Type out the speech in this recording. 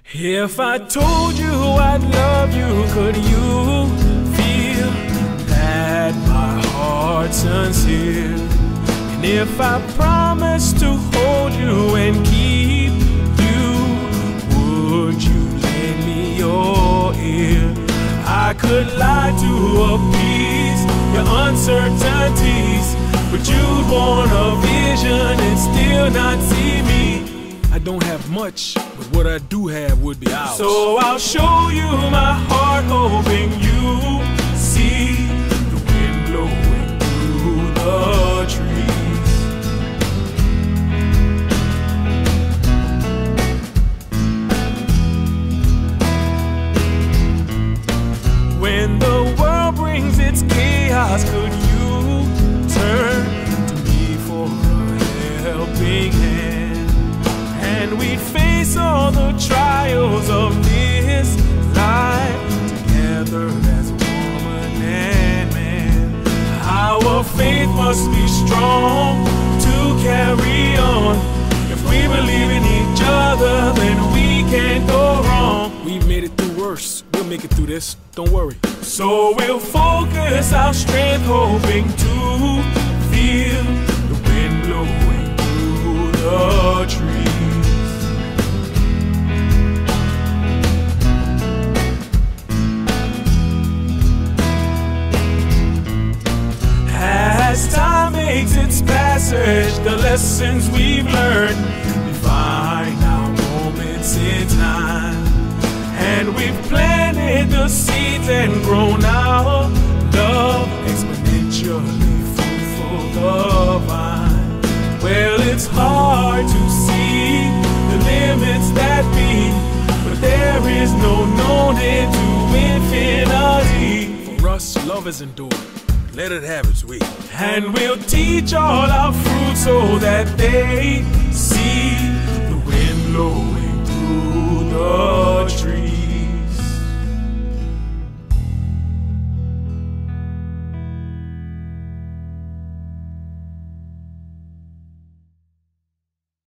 If I told you I'd love you, could you feel that my heart's sincere? And if I promised to hold you and keep you, would you lend me your ear? I could lie to appease your uncertainties, but you'd want a vision and still not see me. I don't have much, but what I do have would be ours. So I'll show you my heart, hoping you see the wind blowing through the trees. When the world brings its chaos, could you turn to me for a helping hand? And we'd face all the trials of this life together as woman and man. Our faith must be strong to carry on. If we believe in each other, then we can't go wrong. We've made it through worse, we'll make it through this, don't worry. So we'll focus our strength, hoping to feel the wind blowing through the trees. As time makes its passage, the lessons we've learned define our moments in time. And we've planted the seeds and grown our love, exponentially fruitful the vine. Well, it's hard to see the limits that be, but there is no known end to infinity. For us, love is endured. Let it have its way. And we'll teach all our fruits so that they see the wind blowing through the